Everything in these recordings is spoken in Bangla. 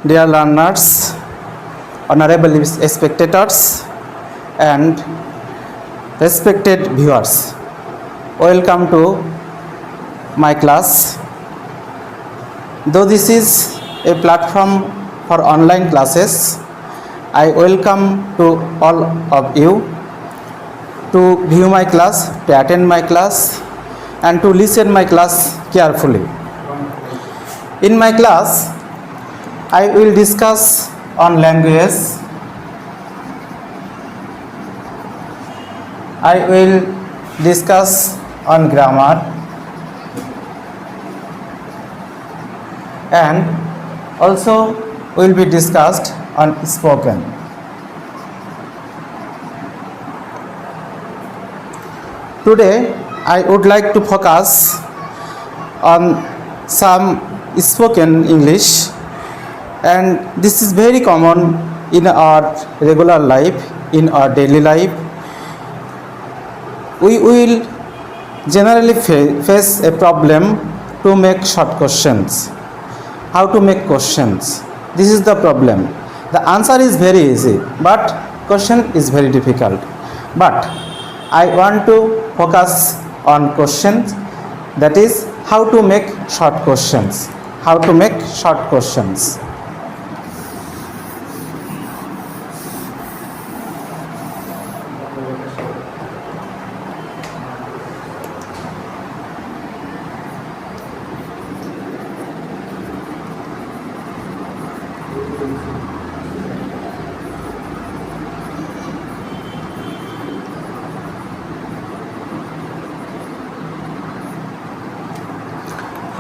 Dear learners, honorable spectators, and respected viewers, welcome to my class. Though this is a platform for online classes, I welcome to all of you to view my class, to attend my class, and to listen my class carefully. In my class, I will discuss on language. I will discuss on grammar and also will be discussed on spoken. Today I would like to focus on some spoken English, and this is very common in our regular life, in our daily life. We will generally face a problem to make short questions. How to make questions? This is the problem. The answer is very easy, but question is very difficult. But I want to focus on questions, that is how to make short questions. How to make short questions.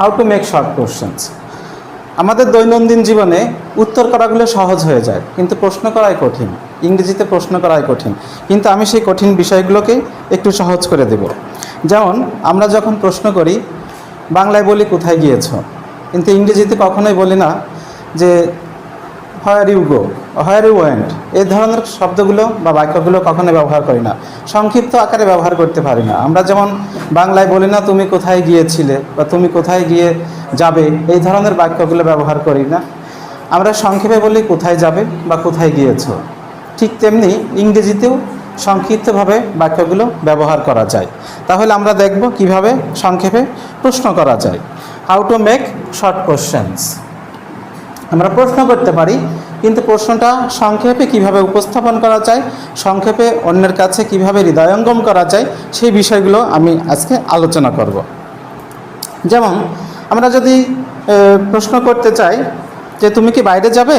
How to make short questions. আমাদের দৈনন্দিন জীবনে উত্তর করাগুলো সহজ হয়ে যায়, কিন্তু প্রশ্ন করাই কঠিন। ইংরেজিতে প্রশ্ন করাই কঠিন, কিন্তু আমি সেই কঠিন বিষয়গুলোকে একটু সহজ করে দেব। যেমন আমরা যখন প্রশ্ন করি, বাংলায় বলি কোথায় গিয়েছো, কিন্তু ইংরেজিতে কখনোই বলি না যে where you go, where you went. এই ধরনের শব্দগুলো বা বাক্যগুলো কখনোই ব্যবহার করি না, সংক্ষিপ্ত আকারে ব্যবহার করতে পারি না। আমরা যেমন বাংলায় বলি না তুমি কোথায় গিয়েছিলে বা তুমি কোথায় গিয়ে যাবে, এই ধরনের বাক্যগুলো ব্যবহার করি না। আমরা সংক্ষেপে বলি কোথায় যাবে বা কোথায় গিয়েছো। ঠিক তেমনি ইংরেজিতেও সংক্ষিপ্তভাবে বাক্যগুলো ব্যবহার করা যায়। তাহলে আমরা দেখব কিভাবে সংক্ষেপে প্রশ্ন করা যায়। How to make short questions. আমরা প্রশ্ন করতে পারি, কিন্তু প্রশ্নটা সংক্ষেপে কিভাবে উপস্থাপন করা যায়, সংক্ষেপে অন্যের কাছে কিভাবে হৃদয়ঙ্গম করা যায়, সেই বিষয়গুলো আমি আজকে আলোচনা করব। যেমন আমরা যদি প্রশ্ন করতে চাই যে তুমি কি বাইরে যাবে,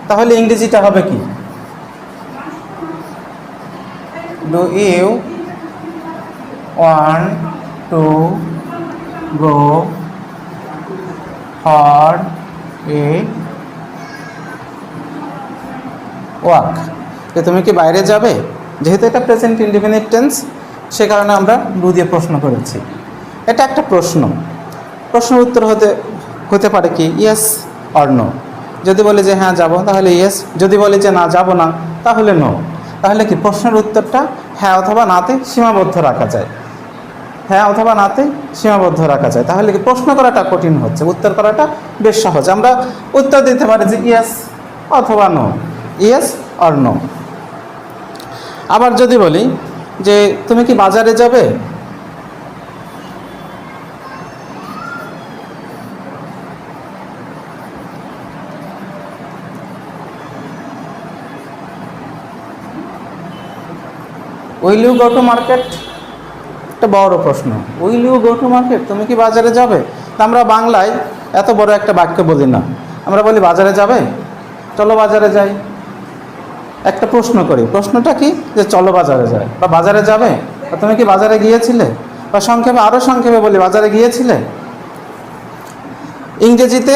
তাহলে ইংরেজিটা হবে কি? Do you want to go for a walk. যে তুমি কি বাইরে যাবে, যেহেতু এটা প্রেজেন্ট ইনডিফিনিট টেন্স, সে কারণে আমরা ডু দিয়ে প্রশ্ন করেছি। এটা একটা প্রশ্ন। প্রশ্নের উত্তর হতে পারে কি ইয়েস অর নো। যদি বলি যে হ্যাঁ যাব, তাহলে ইয়েস। যদি বলি যে না যাব না, তাহলে নো। তাহলে কি প্রশ্নের উত্তরটা হ্যাঁ অথবা নাতে সীমাবদ্ধ রাখা যায়, হ্যাঁ অথবা নাতে সীমাবদ্ধ রাখা যায়। তাহলে কি প্রশ্ন করাটা কঠিন হচ্ছে, উত্তর করাটা বেশ সহজ। আমরা উত্তর দিতে পারি যে ইয়েস অথবা নো, ইয়েস অর নো। আবার যদি বলি যে তুমি কি বাজারে যাবে, will you go to market. একটা বড় প্রশ্ন, will you go to market, তুমি কি বাজারে যাবে। তা আমরা বাংলায় এত বড় একটা বাক্য বলি না, আমরা বলি বাজারে যাবে, চলো বাজারে যাই। একটা প্রশ্ন করি, প্রশ্নটা কি যে চলো বাজারে যাই বা বাজারে যাবে, বা তুমি কি বাজারে গিয়েছিলে, বা সংক্ষেপে আরও সংক্ষেপে বলি বাজারে গিয়েছিলে। ইংরেজিতে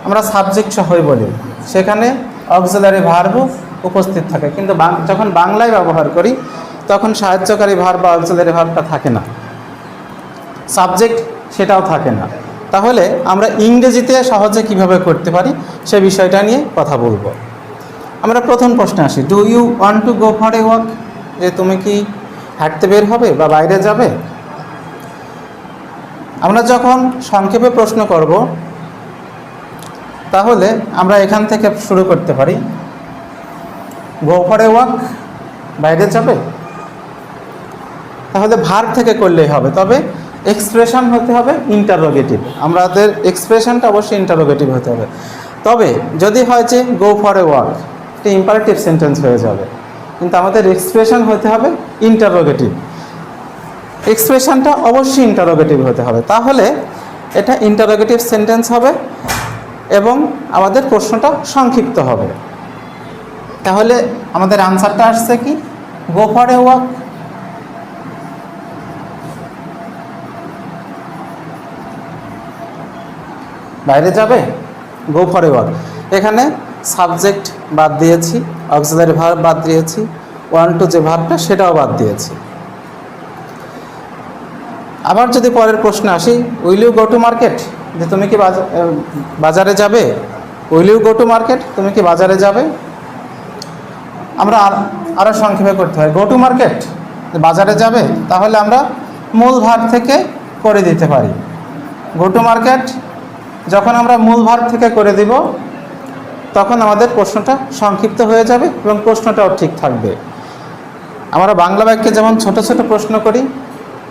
আমরা সাবজেক্ট সহই বলি, সেখানে অক্সিলারি ভার্ব উপস্থিত থাকে, কিন্তু যখন বাংলায় ব্যবহার করি তখন সাহায্যকারী ভার্ব বা অক্সিলারি ভার্বটা থাকে না, সাবজেক্ট সেটাও থাকে না। তাহলে আমরা ইংরেজিতে সহজে কিভাবে করতে পারি সে বিষয়টা নিয়ে কথা বলবো। আমরা প্রথম প্রশ্নে আসি, do you want to go for a walk. যে তুমি কি হাঁটতে বের হবে বা বাইরে যাবে। আমরা যখন সংক্ষেপে প্রশ্ন করব তাহলে আমরা এখান থেকে শুরু করতে পারি। গো ফর এ ওয়াক, বাইরে যাবে, তাহলে ভার্ব থেকে করলেই হবে, তবে এক্সপ্রেশন হতে হবে ইন্টারোগেটিভ। আমাদের এক্সপ্রেশনটা অবশ্যই ইন্টারোগেটিভ হতে হবে। তবে যদি হয় যে গো ফর এ ওয়াক, এটা ইম্পারেটিভ সেন্টেন্স হয়ে যাবে, কিন্তু আমাদের এক্সপ্রেশন হতে হবে ইন্টারোগেটিভ। এক্সপ্রেশনটা অবশ্যই ইন্টারোগেটিভ হতে হবে, তাহলে এটা ইন্টারোগেটিভ সেন্টেন্স হবে এবং আমাদের প্রশ্নটা সংক্ষিপ্ত হবে। তাহলে আমাদের আনসারটা আসছে কি, গো ফর এ ওয়াক। বাইরে যাবে, গো ফর এ ওয়াক। এখানে সাবজেক্ট বাদ দিয়েছি, অক্সিলারি ভার্ব বাদ দিয়েছি, ওয়ান টু যে ভার্বটা সেটাও বাদ দিয়েছি। আবার যদি পরের প্রশ্নে আসি, will you go to market, যে তুমি কি বাজারে যাবে। Will you go to market, তুমি কি বাজারে যাবে। আমরা আরও সংক্ষেপে করতে হয়, গো টু মার্কেট, বাজারে যাবে, তাহলে আমরা মূল ভার্ব থেকে করে দিতে পারি। গো টু মার্কেট যখন আমরা মূল ভার্ব থেকে করে দিব, তখন আমাদের প্রশ্নটা সংক্ষিপ্ত হয়ে যাবে এবং প্রশ্নটাও ঠিক থাকবে। আমরা বাংলা বাক্যে যেমন ছোট ছোট প্রশ্ন করি,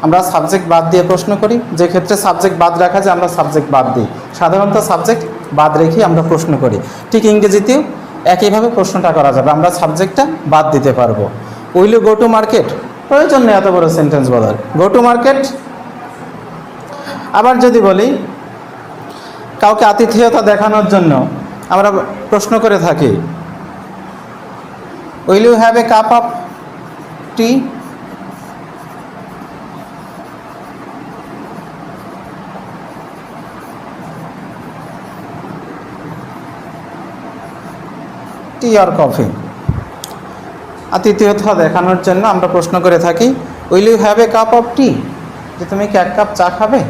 আমরা সাবজেক্ট বাদ দিয়ে প্রশ্ন করি, যে ক্ষেত্রে সাবজেক্ট বাদ রাখা যায় আমরা সাবজেক্ট বাদ দিই, সাধারণত সাবজেক্ট বাদ রেখেই আমরা প্রশ্ন করি। ঠিক ইংরেজিতেও একইভাবে প্রশ্নটা করা যাবে, আমরা সাবজেক্টটা বাদ দিতে পারবো। Will you go to market, প্রয়োজন নেই এত বড় সেন্টেন্স বলার, গো টু মার্কেট। আবার যদি বলি কাউকে আতিথেয়তা দেখানোর জন্য আমরা প্রশ্ন করে থাকি, will you have a cup of tea. Tea আর কফি। আতিথেয়তা দেখানোর জন্য আমরা প্রশ্ন করে থাকি, will you have a cup of tea, যে তুমি কি এক কাপ চা খাবে।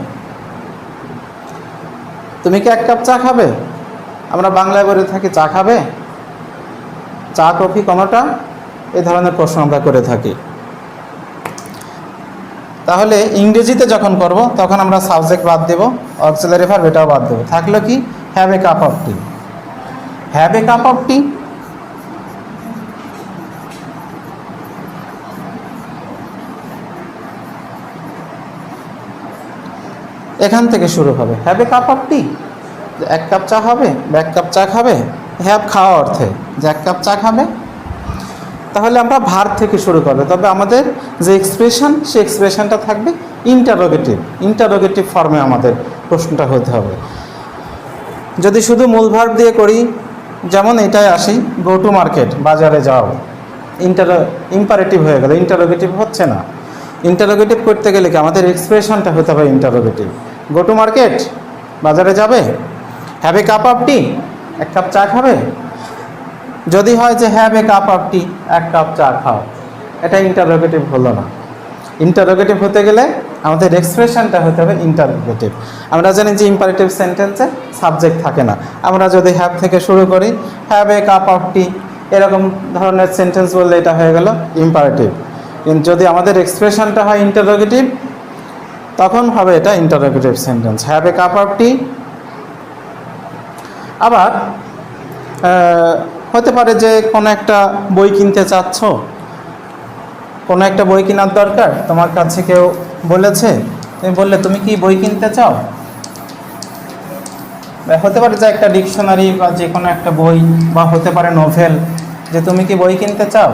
তুমি কি এক কাপ চা খাবে, আমরা বাংলায় বলে থাকি চা খাবে, চা কফি কোনোটা, এই ধরনের প্রশ্ন আমরা করে থাকি। তাহলে ইংরেজিতে যখন করব তখন আমরা সাবজেক্ট বাদ দেব, অক্সিলারি ভার্ব এটাও বাদ দেবো, থাকলো কি have a cup of tea. Have a cup of tea, এখান থেকে শুরু হবে, have a cup of tea, এক কাপ চা হবে বা এক কাপ চা খাবে। হ্যাভ খাওয়া অর্থে, যে এক কাপ চা খাবে। তাহলে আমরা ভার্ব থেকে শুরু করবে, তবে আমাদের যে এক্সপ্রেশন সেই এক্সপ্রেশনটা থাকবে ইন্টারোগেটিভ। ইন্টারোগেটিভ ফর্মে আমাদের প্রশ্নটা হতে হবে। যদি শুধু মূল ভার্ব দিয়ে করি, যেমন এটাই আসি, গো টু মার্কেট, বাজারে যাও, ইম্পারেটিভ হয়ে গেল, ইন্টারোগেটিভ হচ্ছে না। ইন্টারোগেটিভ করতে গেলে কি আমাদের এক্সপ্রেশনটা হতে হবে ইন্টারোগেটিভ। গো টু মার্কেট, বাজারে যাবে। Have a cup of tea, এক কাপ চা খাবে। যদি হয় যে have a cup of tea, এক কাপ চা খাও, এটা ইন্টারোগেটিভ হলো না। ইন্টারোগেটিভ হতে গেলে আমাদের এক্সপ্রেশনটা হতে হবে ইন্টারোগেটিভ। আমরা জানি যে ইম্পারেটিভ সেন্টেন্সে সাবজেক্ট থাকে না। আমরা যদি হ্যাভ থেকে শুরু করি, হ্যাভ এ কাপ অফ টি, এরকম ধরনের সেন্টেন্স বললে এটা হয়ে গেল ইম্পারেটিভ। কিন্তু যদি আমাদের এক্সপ্রেশনটা হয় ইন্টারোগেটিভ, তখন হবে এটা interrogative sentence, have a cup of tea. আবার হতে পারে যে কোনো একটা বই কিনতে চাচ্ছ, কোনো একটা বই কেনার দরকার, তোমার কাছে কেউ বলেছে, তুমি বললে তুমি কি বই কিনতে চাও। হতে পারে যে একটা ডিকশনারি বা যে কোনো একটা বই, বা হতে পারে নোভেল, যে তুমি কি বই কিনতে চাও।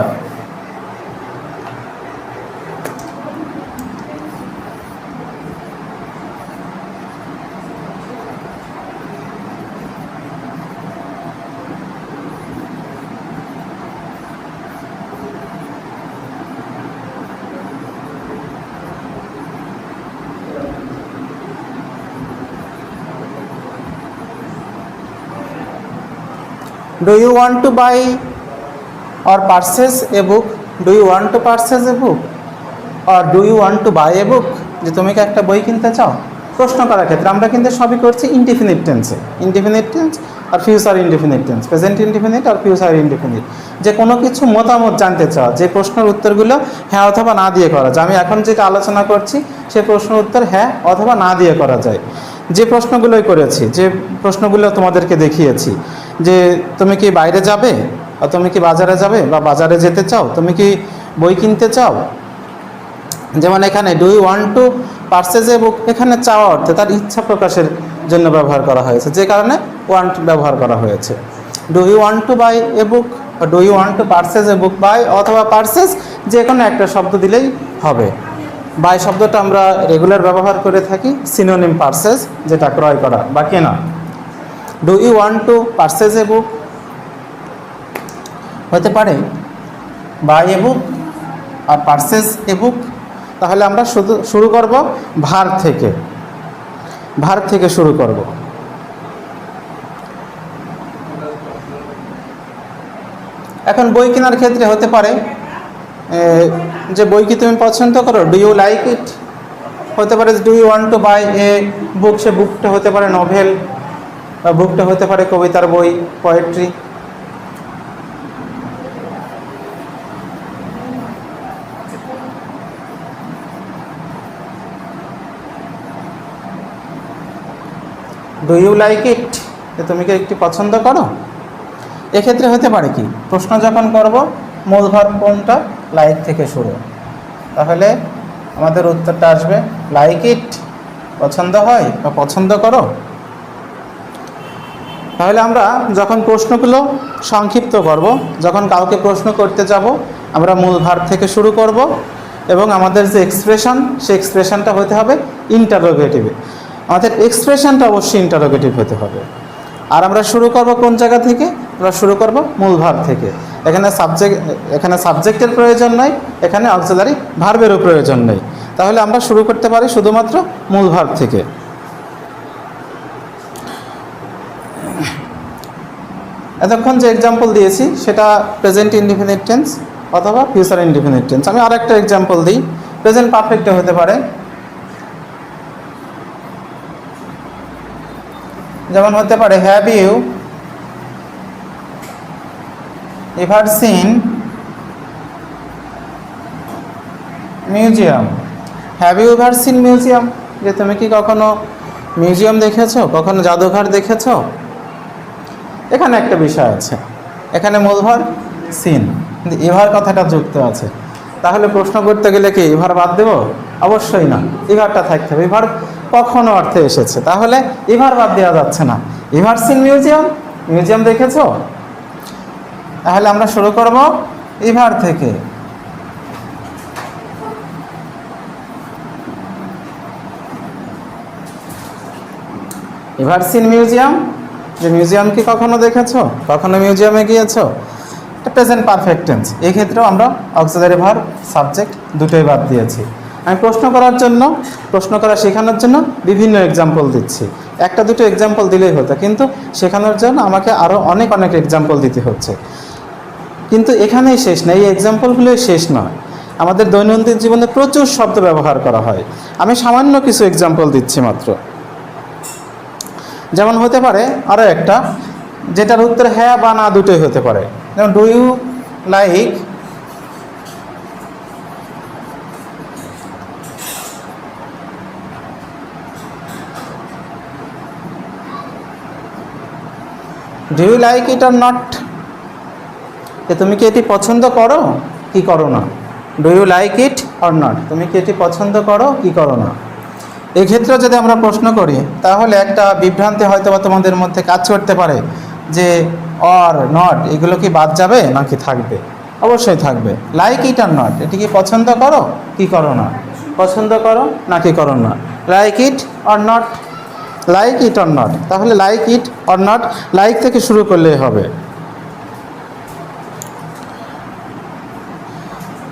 Do you want to buy or purchase a book? Do you want to purchase a book? Or do you want to buy a book? যে তুমি কি একটা বই কিনতে চাও। প্রশ্ন করার ক্ষেত্রে আমরা কিন্তু সবই করছি ইনডিফিনিট টেন্সে, ইনডিফিনিট টেন্স আর future indefinite tense, present indefinite আর ফিউচার ইনডিফিনিট। যে কোনো কিছু মতামত জানতে চাও, যে প্রশ্নের উত্তরগুলো হ্যাঁ অথবা না দিয়ে করা যায়। আমি এখন যেটা আলোচনা করছি সেই প্রশ্নের উত্তর হ্যাঁ অথবা না দিয়ে করা যায়। যে প্রশ্নগুলোই করেছি, যে প্রশ্নগুলো তোমাদেরকে দেখিয়েছি, যে তুমি কি বাইরে যাবে, বা তুমি কি বাজারে যাবে বা বাজারে যেতে চাও, তুমি কি বই কিনতে চাও। যেমন এখানে do you want to purchase a book, এখানে চাওয়া অর্থে তার ইচ্ছা প্রকাশের জন্য ব্যবহার করা হয়েছে, যে কারণে ওয়ান্ট ব্যবহার করা হয়েছে। Do you want to buy a book, do you want to purchase a book, buy অথবা পারচেজ যে কোনো একটা শব্দ দিলেই হবে। বাই শব্দটা আমরা রেগুলার ব্যবহার করে থাকি, সিনোনিম পারচেজ যেটা ক্রয় করা বা কেনা। Do you want to purchase a book হতে পারে by a book R purchase a বুক। তাহলে আমরা শুরু করব ভার থেকে, ভার থেকে শুরু করব। এখন বই কেনার ক্ষেত্রে হতে পারে যে বই কি তুমি পছন্দ করো, ডু ইউ লাইক ইট। হতে পারে do you want to buy a book, সে বুকটা হতে পারে নভেল, বা বুকটা হতে পারে কবিতার বই, poetry. Do you like it, তুমি কি একটি পছন্দ করো। এক্ষেত্রে হতে পারে কি, প্রশ্ন যখন করব মূল ভার্ব কোনটা, লাইক থেকে শুরু, তাহলে আমাদের উত্তরটা আসবে লাইক ইট, পছন্দ হয় বা পছন্দ করো। তাহলে আমরা যখন প্রশ্নগুলো সংক্ষিপ্ত করব, যখন কাউকে প্রশ্ন করতে যাব, আমরা মূল ভার্ব থেকে শুরু করব, এবং আমাদের যে এক্সপ্রেশন, সেই এক্সপ্রেশনটা হতে হবে ইন্টারোগেটিভে। আমাদের এক্সপ্রেশনটা অবশ্যই ইন্টারোগেটিভ হতে হবে। আর আমরা শুরু করব কোন জায়গা থেকে, আমরা শুরু করব মূল ভার্ব থেকে। এখানে সাবজেক্টের প্রয়োজন নয়, এখানে অক্সিলারি ভার্বেরও প্রয়োজন নেই। তাহলে আমরা শুরু করতে পারি শুধুমাত্র মূল ভার্ব থেকে। এতক্ষণ যে এক্সাম্পল দিয়েছি সেটা প্রেজেন্ট ইনডিফিনিট টেন্স অথবা ফিউচার ইনডিফিনিট টেন্স। আমি আরেকটা এক্সাম্পল দিই, প্রেজেন্ট পারফেক্টে হতে পারে। যেমন হতে পারে have you ever seen museum. Have you ever seen museum, যে তুমি কি কখনো মিউজিয়াম দেখেছো, কখনো জাদুঘর দেখেছো। এখানে একটা বিষয় আছে, এখানে মূল ভার্ব সিন, কিন্তু এভার কথাটা যুক্ত আছে। তাহলে প্রশ্ন করতে গেলে কি এভার বাদ দেব? অবশ্যই না, এভারটা থাকতে হবে। এভার কখনো অর্থে এসেছে, তাহলে এভার বাদ দেওয়া যাচ্ছে না। এভার সিন মিউজিয়াম, মিউজিয়াম দেখেছো। তাহলে আমরা শুরু করব এভার থেকে। এভার সিন মিউজিয়াম, যে মিউজিয়াম কি কখনো দেখেছো, কখনো মিউজিয়ামে গিয়েছো। এটা প্রেজেন্ট পারফেক্ট টেন্স, এই ক্ষেত্রেও আমরা অক্সিলারি ভার্ব সাবজেক্ট দুটোই বাদ দিয়েছি। আমি প্রশ্ন করা শেখানোর জন্য বিভিন্ন এক্সাম্পল দিচ্ছি। একটা দুটো এক্সাম্পল দিলেই হতো, কিন্তু শেখানোর জন্য আমাকে আরও অনেক এক্সাম্পল দিতে হচ্ছে। কিন্তু এখানেই শেষ না, এই এক্সাম্পলগুলোই শেষ নয়। আমাদের দৈনন্দিন জীবনে প্রচুর শব্দ ব্যবহার করা হয়। আমি সামান্য কিছু এক্সাম্পল দিচ্ছি মাত্র। যেমন হতে পারে আরও একটা, যেটার উত্তর হ্যাঁ বা না দুটোই হতে পারে। যেমন do you like do you like it or not, তুমি কি এটি পছন্দ করো কি করো না। Do you like it or not, তুমি কি এটি পছন্দ করো কি করো না। এক্ষেত্রে যদি আমরা প্রশ্ন করি তাহলে একটা বিভ্রান্তি হয়তো বা তোমাদের মধ্যে কাজ করতে পারে যে অর নট এগুলো কি বাদ যাবে নাকি থাকবে। অবশ্যই থাকবে। লাইক ইট অর নট, এটি কি পছন্দ করো কি করো না, পছন্দ করো নাকি করো না। Like it or not, like it or not, তাহলে like it or not like থেকে শুরু করলেই হবে।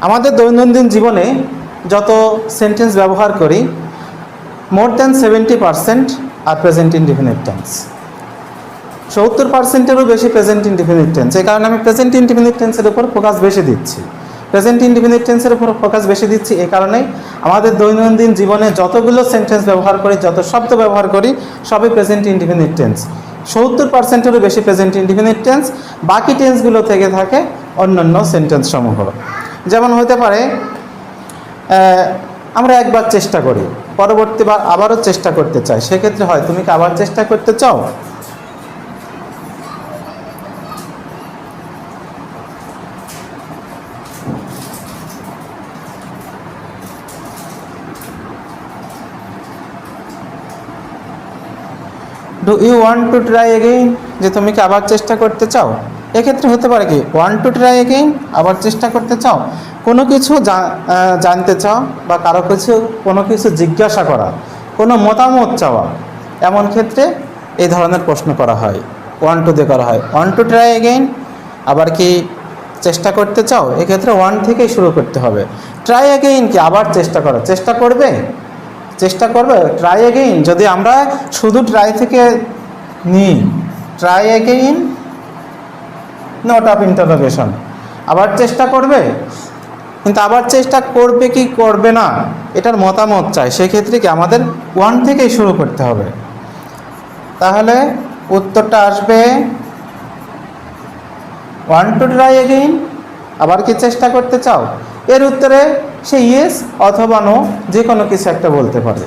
আমাদের দৈনন্দিন জীবনে যত সেন্টেন্স ব্যবহার করি মোর দ্যান 70% আর প্রেজেন্ট ইনডিফিনিট টেন্স। 70%-এরও বেশি প্রেজেন্ট ইনডিফিনিট টেন্স। এই কারণে আমি প্রেজেন্ট ইনডিফিনিট টেন্সের উপর ফোকাস বেশি দিচ্ছি। প্রেজেন্ট ইনডিফিনিট টেন্সের উপর ফোকাস বেশি দিচ্ছি এই কারণেই আমাদের দৈনন্দিন জীবনে যতগুলো সেন্টেন্স ব্যবহার করি, যত শব্দ ব্যবহার করি, সবই প্রেজেন্ট ইনডিফিনিট টেন্স। 70%-এরও বেশি প্রেজেন্ট ইনডিফিনিট টেন্স, বাকি টেন্সগুলো থেকে থাকে অন্যান্য সেন্টেন্স সমূহ। যেমন হতে পারে আমরা একবার চেষ্টা করি, পরবর্তীবার আবারও চেষ্টা করতে চাই, সেক্ষেত্রে হয় তুমি কি আবার চেষ্টা করতে চাও? Do you want to try again, যে তুমি কি আবার চেষ্টা করতে চাও। এক্ষেত্রে হতে পারে কি ওয়ান্ট টু ট্রাই এগেইন, আবার চেষ্টা করতে চাও, কোনো কিছু জানতে চাও বা কোনো কিছু জিজ্ঞাসা করা, কোনো মতামত চাওয়া, এমন ক্ষেত্রে এই ধরনের প্রশ্ন করা হয়, ওয়ান টু দিয়ে করা হয়। ওয়ান্ট টু ট্রাই এগেইন, আবার কি চেষ্টা করতে চাও, এক্ষেত্রে ওয়ান থেকেই শুরু করতে হবে। ট্রাই এগেইন কি আবার চেষ্টা করা, চেষ্টা করবে, চেষ্টা করবে। ট্রাই এগেইন যদি আমরা শুধু ট্রাই থেকে নিই, try again note of interrogation, আবার চেষ্টা করবে, কিন্তু আবার চেষ্টা করবে কি করবে না এটার মতামত চাই, সেক্ষেত্রে কি আমাদের ওয়ান থেকেই শুরু করতে হবে। তাহলে উত্তরটা আসবে ওয়ান টু ট্রাই এগেইন, আবার কি চেষ্টা করতে চাও। এর উত্তরে সে ইয়েস অথবা নো যে কোনো কিছু একটা বলতে পারে।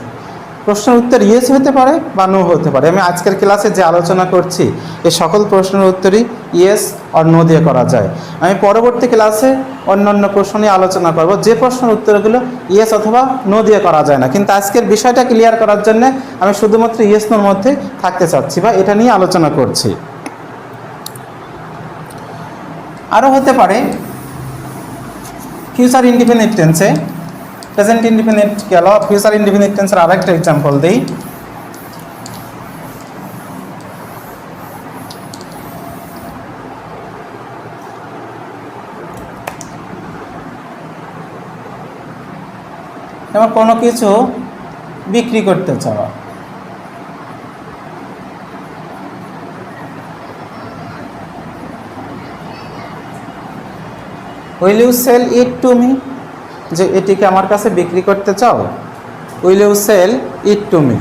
প্রশ্নের উত্তর ইয়েস হতে পারে বা নো হতে পারে। আমি আজকের ক্লাসে যে আলোচনা করছি এই সকল প্রশ্নের উত্তরই ইয়েস আর নো দিয়ে করা যায়। আমি পরবর্তী ক্লাসে অন্যান্য প্রশ্ন নিয়ে আলোচনা করব যে প্রশ্নের উত্তরগুলো ইয়েস অথবা নো দিয়ে করা যায় না, কিন্তু আজকের বিষয়টা ক্লিয়ার করার জন্য আমি শুধুমাত্র ইয়েস নোর মধ্যে থাকতে চাচ্ছি বা এটা নিয়ে আলোচনা করছি। আরও হতে পারে ফিউচার ইনডিফিনিট টেন্সে, প্রেজেন্ট ইনডিফিনিট গেল, ফিউচার ইনডিফিনিট টেন্সের আরেকটা এক্সাম্পল দিই। যেমন কোনো কিছু বিক্রি করতে চাওয়া, will you sell it to me, যে এটিকে আমার কাছে বিক্রি করতে চাও, will you sell it to me.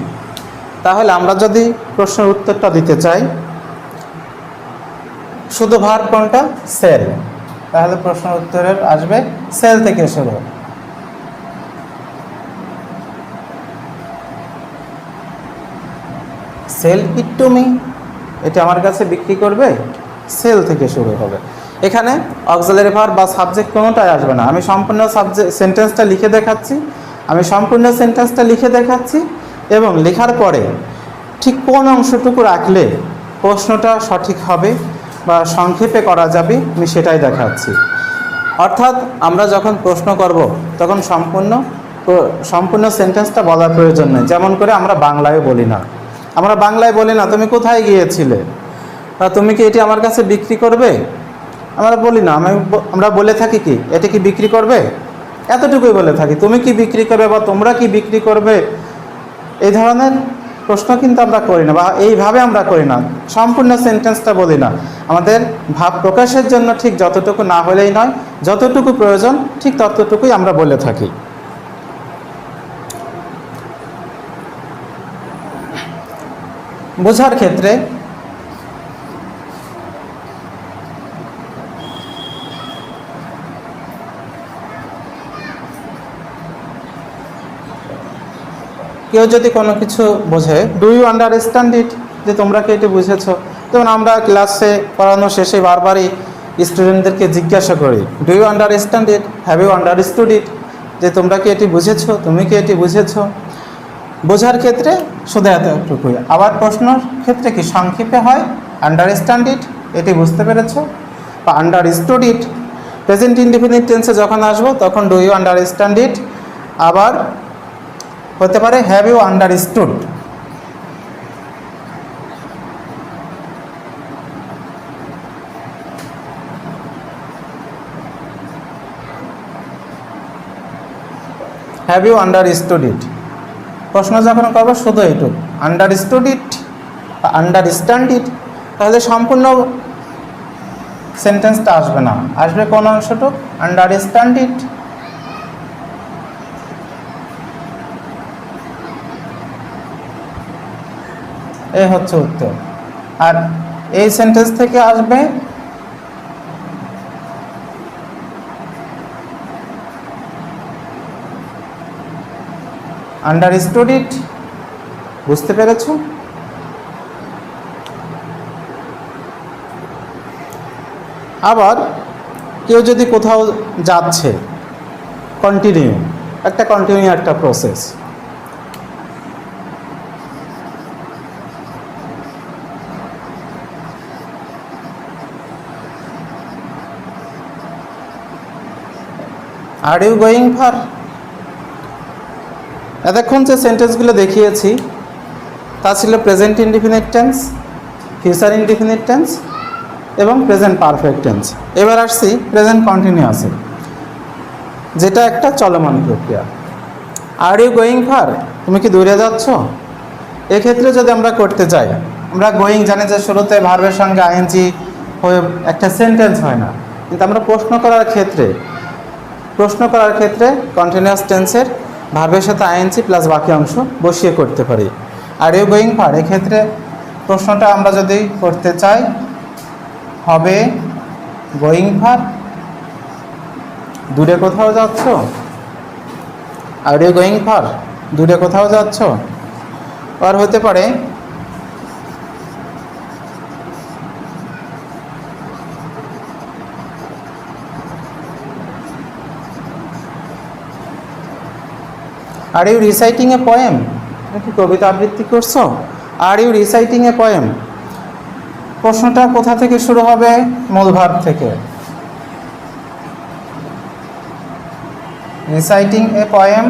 তাহলে আমরা যদি প্রশ্নের উত্তরটা দিতে চাই শুধু ভার্ব কোনটা, সেল, তাহলে প্রশ্নের উত্তরের আসবে সেল থেকে শুরু। সেল ইট টু মি, এটা আমার কাছে বিক্রি করবে, সেল থেকে শুরু হবে। এখানে অক্সিলারি ভার্ব বা সাবজেক্ট কোনোটাই আসবে না। আমি সম্পূর্ণ সেন্টেন্সটা লিখে দেখাচ্ছি এবং লেখার পরে ঠিক কোন অংশটুকু রাখলে প্রশ্নটা সঠিক হবে বা সংক্ষেপে করা যাবে আমি সেটাই দেখাচ্ছি। অর্থাৎ আমরা যখন প্রশ্ন করব তখন সম্পূর্ণ সেন্টেন্সটা বলার প্রয়োজন নেই। যেমন করে আমরা বাংলায় বলি না তুমি কোথায় গিয়েছিলে, বা তুমি কি এটি আমার কাছে বিক্রি করবে, আমরা বলি না। আমরা বলে থাকি কি এটি কি বিক্রি করবে, এতটুকুই বলে থাকি। তুমি কি বিক্রি করবে বা তোমরা কি বিক্রি করবে, এই ধরনের প্রশ্ন কিন্তু আমরা করি না, বা এইভাবে আমরা করি না, সম্পূর্ণ সেন্টেন্সটা বলি না। আমাদের ভাব প্রকাশের জন্য ঠিক যতটুকু না হলেই নয়, যতটুকু প্রয়োজন ঠিক ততটুকুই আমরা বলে থাকি। বোঝার ক্ষেত্রে কেউ যদি কোনো কিছু বোঝে, ডু ইউ আন্ডারস্ট্যান্ড ইট, যে তোমরা কি এটি বুঝেছো। যেমন আমরা ক্লাসে পড়ানো শেষে বারবারই স্টুডেন্টদেরকে জিজ্ঞাসা করি, do you understand it, have you understood it, যে তোমরা কি এটি বুঝেছো, তুমি কি এটি বুঝেছো। বোঝার ক্ষেত্রে শুধু এতটুকুই। আবার প্রশ্নের ক্ষেত্রে কি সংক্ষেপে হয় আন্ডারস্ট্যান্ড ইট, এটি বুঝতে পেরেছো, বা আন্ডারস্টুড ইট। প্রেজেন্ট ইনডিফিনিট টেন্সে যখন আসবো তখন ডু ইউ আন্ডারস্ট্যান্ড ইট, আবার হতে পারে have you understood. Have you understood it. প্রশ্ন যখন করবো শুধু এইটুকু আন্ডারস্টুড ইট বা আন্ডারস্ট্যান্ড ইট, তাহলে সম্পূর্ণ সেন্টেন্সটা আসবে না, আসবে কোন অংশটুক, আন্ডারস্ট্যান্ড ইট। এই হচ্ছে উত্তর। আর এই সেন্টেন্স থেকে আসবে আন্ডারস্টুড ইট, বুঝতে পেরেছো? আবার কেউ যদি কোথাও যাচ্ছে, কন্টিনিউ একটা process. Are you going for? এতক্ষণ যে সেন্টেন্সগুলো দেখিয়েছি তা ছিল present indefinite tense, future indefinite tense এবং প্রেজেন্ট পারফেক্ট টেন্স। এবার আসছি প্রেজেন্ট কন্টিনিউয়াসে, যেটা একটা চলমান প্রক্রিয়া। আর ইউ গোয়িং ফর, তুমি কি দূরে যাচ্ছ? এক্ষেত্রে যদি আমরা করতে চাই, আমরা গোয়িং জানি যে শুরুতে ভার্বের সঙ্গে আইএনজি হয়ে একটা সেন্টেন্স হয় না, কিন্তু আমরা প্রশ্ন করার ক্ষেত্রে কন্টিনিউয়াস টেন্সের ভার্বের সাথে আইএনজি প্লাস বাকি অংশ বসিয়ে করতে পারি। আর ইউ গোয়িং ফর এক্ষেত্রে প্রশ্নটা আমরা যদি করতে চাই হবে গোয়িং ফর, দূরে কোথাও যাচ্ছ? আর ইউ গোয়িং ফর, দূরে কোথাও যাচ্ছ? আর হতে পারে are you reciting a poem, কি কবিতা আবৃত্তি করছো? Are you reciting a poem, প্রশ্নটা কোথা থেকে শুরু হবে? মূল ভার্ব থেকে। রিসাইটিং এ পোয়েম,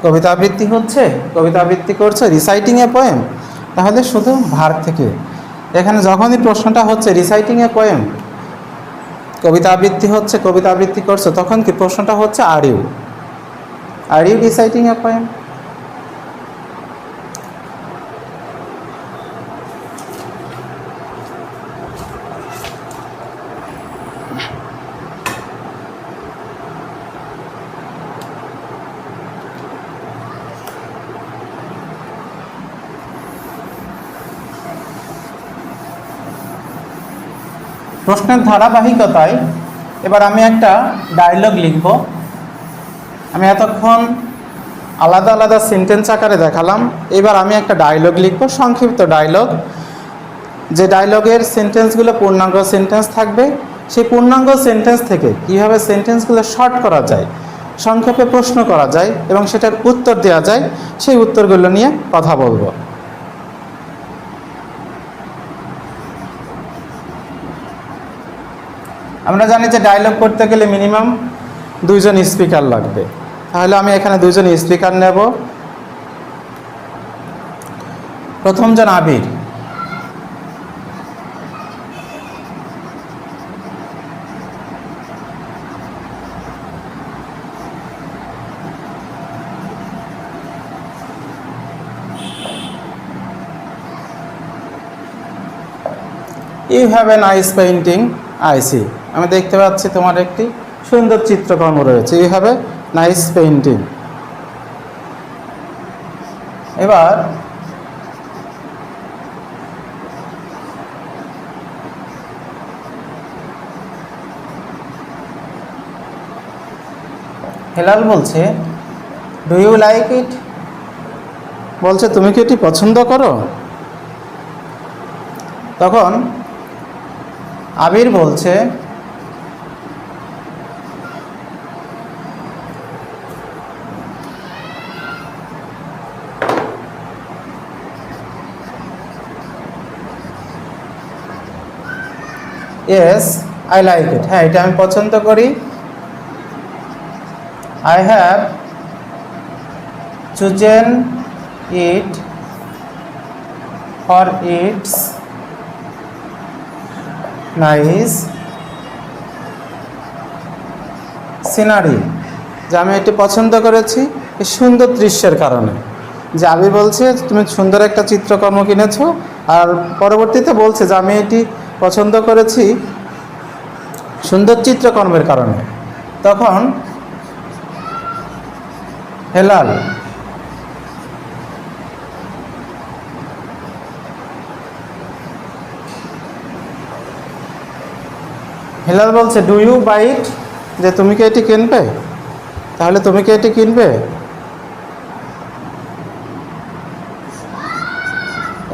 কবিতা আবৃত্তি হচ্ছে, কবিতা আবৃত্তি করছো, রিসাইটিং এ পোয়েম, তাহলে শুধু ভার্ব থেকে। এখানে যখনই প্রশ্নটা হচ্ছে রিসাইটিং এ পোয়েম, কবিতা আবৃত্তি হচ্ছে, কবিতা আবৃত্তি করছো, তখন কি প্রশ্নটা হচ্ছে are you reciting a poem? প্রশ্নের ধারাবাহিকতায় এবার আমি একটা ডায়লগ লিখব। আমি এতক্ষণ আলাদা আলাদা সেন্টেন্স আকারে দেখালাম, এবার আমি একটা ডায়লগ লিখব, সংক্ষিপ্ত ডায়লগ। যে ডায়লগের সেন্টেন্সগুলো পূর্ণাঙ্গ সেন্টেন্স থাকবে, সেই পূর্ণাঙ্গ সেন্টেন্স থেকে কীভাবে সেন্টেন্সগুলো শর্ট করা যায়, সংক্ষেপে প্রশ্ন করা যায় এবং সেটার উত্তর দেওয়া যায়, সেই উত্তরগুলো নিয়ে কথা বলবো। আমরা জানি যে ডায়লগ করতে গেলে মিনিমাম 2 জন স্পিকার লাগবে, তাহলে আমি এখানে 2 জন স্পিকার নেব। প্রথম জন Abir. You have a nice painting, I see, আমি দেখতে পাচ্ছি তোমার একটি সুন্দর চিত্রকর্ম রয়েছে। You have a nice painting. এবার হেলাল বলছে ডু ইউ লাইক ইট, বলছে তুমি কি এটি পছন্দ করো? তখন আবির বলছে ইয়েস আই লাইক ইট, হ্যাঁ এটা আমি পছন্দ করি। I have chosen it for its nice scenery, যে আমি এটি পছন্দ করেছি এই সুন্দর দৃশ্যের কারণে। যে আবির বলছে তুমি সুন্দর একটা চিত্রকর্ম কিনেছো, আর পরবর্তীতে বলছে যে আমি এটি পছন্দ করেছি সুন্দর চিত্রকর্মের কারণে। তখন হেলাল বলছে ডু ইউ বাই ইট, যে তুমি কি এটি কিনবে? তাহলে তুমি কি এটি কিনবে?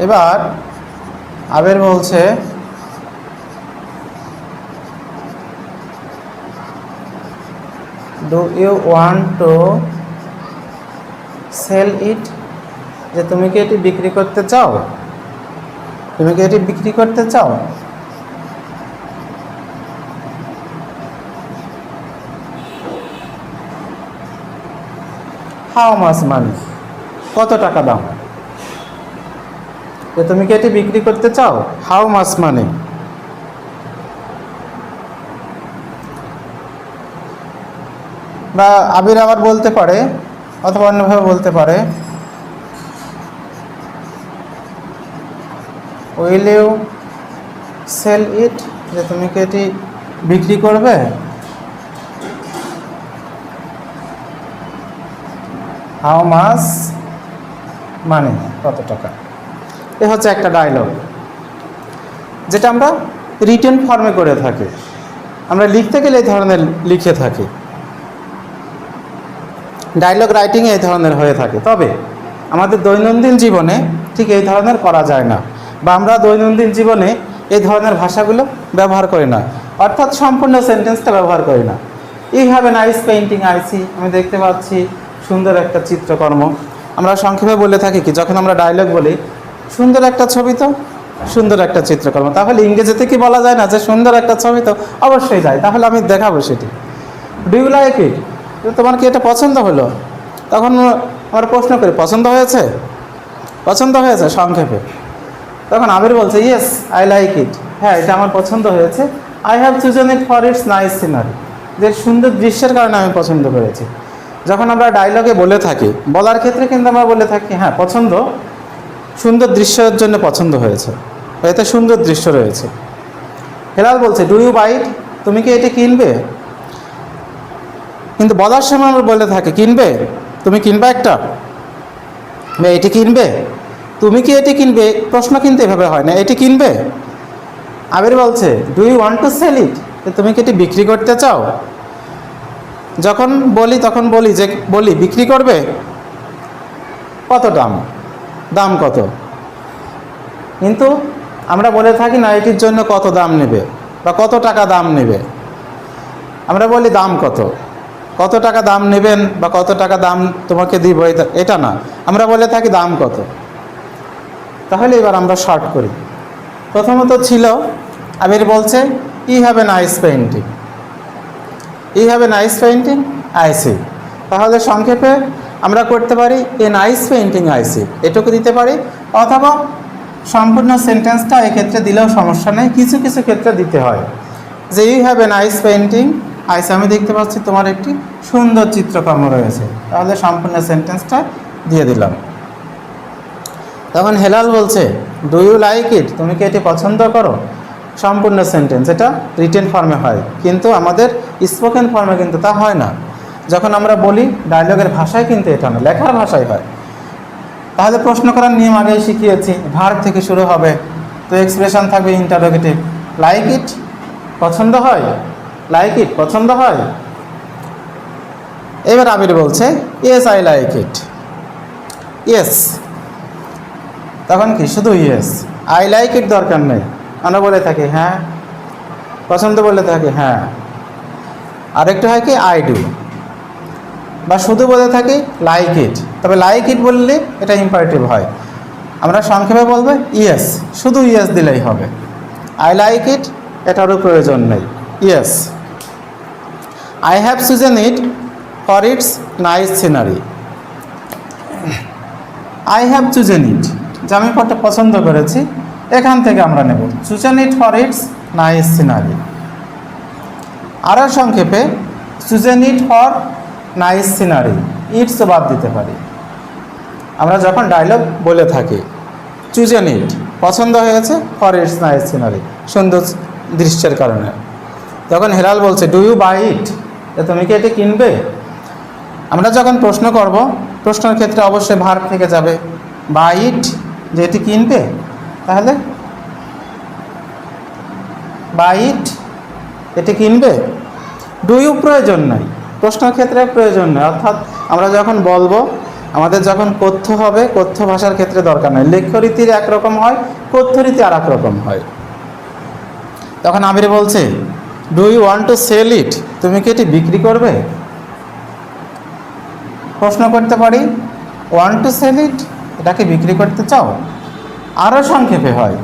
এবার আবির বলছে do you want to sell it, যে তুমি কি এটি বিক্রি করতে চাও? তুমি কি এটি বিক্রি করতে চাও? হাউ মাচ মানি, কত টাকা দাম? যে তুমি কি এটি বিক্রি করতে চাও? How much money. বা আবির আবার বলতে পারে, অথবা অন্যভাবে বলতে পারে উইল ইউ সেল ইট, যে তুমি কি এটি বিক্রি করবে? হাউ মাচ মানি, কত টাকা। এ হচ্ছে একটা ডায়লগ, যেটা আমরা রিটেন ফর্মে করে থাকি। আমরা লিখতে গেলে এই ধরনের লিখে থাকি, ডায়লগ রাইটিংয়ে এই ধরনের হয়ে থাকে। তবে আমাদের দৈনন্দিন জীবনে ঠিক এই ধরনের করা যায় না, বা আমরা দৈনন্দিন জীবনে এই ধরনের ভাষাগুলো ব্যবহার করি না, অর্থাৎ সম্পূর্ণ সেন্টেন্সটা ব্যবহার করি না। You have a nice painting I see, আমি দেখতে পাচ্ছি সুন্দর একটা চিত্রকর্ম। আমরা সংক্ষেপে বলে থাকি কি, যখন আমরা ডায়লগ বলি সুন্দর একটা ছবি তো, সুন্দর একটা চিত্রকর্ম, তাহলে ইংরেজিতে কি বলা যায় না যে সুন্দর একটা ছবি তো? অবশ্যই যায়। তাহলে আমি দেখাবো সেটি। ডু ইউ লাইক ইট, তোমার কি এটা পছন্দ হলো? তখন আমরা প্রশ্ন করি পছন্দ হয়েছে? পছন্দ হয়েছে সংক্ষেপে। তখন আবির বলছে ইয়েস আই লাইক ইট, হ্যাঁ এটা আমার পছন্দ হয়েছে। I have chosen it for its nice scenery, যে সুন্দর দৃশ্যের কারণে আমি পছন্দ করেছি। যখন আমরা ডায়লগে বলে থাকি, বলার ক্ষেত্রে কিন্তু আমরা বলে থাকি হ্যাঁ পছন্দ, সুন্দর দৃশ্যের জন্য পছন্দ হয়েছে, এতে সুন্দর দৃশ্য রয়েছে। হেলাল বলছে ডু ইউ বাই ইট, তুমি কি এটি কিনবে? কিন্তু বলার সময় আমরা বলে থাকি কিনবে, তুমি কিনবে একটা, এটি কিনবে, তুমি কি এটি কিনবে, প্রশ্ন কিন্তু এভাবে হয় না, এটি কিনবে। আবির বলছে do you want to sell it, তুমি কি এটি বিক্রি করতে চাও? যখন বলি তখন বলি যে বলি বিক্রি করবে, কত দাম, দাম কত। কিন্তু আমরা বলে থাকি না এটির জন্য কত দাম নেবে বা কত টাকা দাম নেবে, আমরা বলি দাম কত, কত টাকা দাম নেবেন বা কত টাকা দাম তোমাকে দিব, এটা না, আমরা বলে থাকি দাম কত। তাহলে এবার আমরা শর্ট করি। প্রথমত ছিল আবির বলছে you have a nice painting, you have a nice painting I see, তাহলে সংক্ষেপে আমরা করতে পারি a nice painting I see, এটুকু দিতে পারি। অথবা সম্পূর্ণ সেন্টেন্সটা এক্ষেত্রে দিলেও সমস্যা নেই, কিছু কিছু ক্ষেত্রে দিতে হয় যে you have a nice painting I see, আমি দেখতে পাচ্ছি তোমার একটি সুন্দর চিত্রকর্ম রয়েছে, তাহলে সম্পূর্ণ সেন্টেন্সটা দিয়ে দিলাম। তখন হেলাল বলছে ডু ইউ লাইক ইট, তুমি কি এটি পছন্দ করো? সম্পূর্ণ সেন্টেন্স, এটা রিটেন ফর্মে হয়, কিন্তু আমাদের স্পোকেন ফর্মে কিন্তু তা হয় না। যখন আমরা বলি ডায়লগের ভাষায় কিন্তু এটা না, লেখার ভাষায় হয়। তাহলে প্রশ্ন করার নিয়ম আগেই শিখিয়েছি, ভার্ব থেকে শুরু হবে, তো এক্সপ্রেশন থাকবে ইন্টারোগেটিভ। লাইক ইট, পছন্দ হয়, লাইক ইট, পছন্দ হয়। এবার আবির বলছে yes I like it, yes, তখন কি শুধু ইয়েস, আই লাইক ইট দরকার নেই, আমরা বলে থাকি হ্যাঁ, পছন্দ বলে থাকি হ্যাঁ। আরেকটা হয় কি আই ডু, বা শুধু বলে থাকি লাইক ইট, তবে লাইক ইট বললে এটা ইম্পারেটিভ হয়, আমরা সংক্ষেপে বলবো ইয়েস, শুধু ইয়েস দিলেই হবে। আই লাইক ইট এটারও প্রয়োজন নেই, yes. I have chosen it for its nice scenery, I have chosen it, যে আমি পছন্দ করেছি, এখান থেকে আমরা নেব chosen it for its nice scenery. আরও সংক্ষেপে chosen it for nice scenery, its বাদ দিতে পারি। আমরা যখন ডায়লগ বলে থাকি চুজেন ইট, পছন্দ হয়েছে, ফর ইটস নাইস সিনারি, সুন্দর দৃশ্যের কারণে। যখন হেলাল বলছে ডু ইউ বাই ইট, তুমি কি এটি কিনবে, আমরা যখন প্রশ্ন করব, প্রশ্নের ক্ষেত্রে অবশ্যই ভার্ব থেকে যাবে বাই ইট, যে এটি কিনবে, তাহলে বাই ইট, এটি কিনবে। ডু ইউ প্রয়োজন নাই, প্রশ্নের ক্ষেত্রে প্রয়োজন নেই, অর্থাৎ আমরা যখন বলবো, আমাদের যখন কথ্য হবে, কথ্য ভাষার ক্ষেত্রে দরকার নেই। লেখ্যরীতির একরকম হয়, কথ্যরীতি আর এক রকম হয়। তখন আমির বলছে, do you want to sell it? তুমি কি এটি বিক্রি করবে? প্রশ্ন করতে পারি, ওয়ান্ট টু সেল ইট, এটাকে বিক্রি করতে চাও? আরও সংক্ষেপে হয়,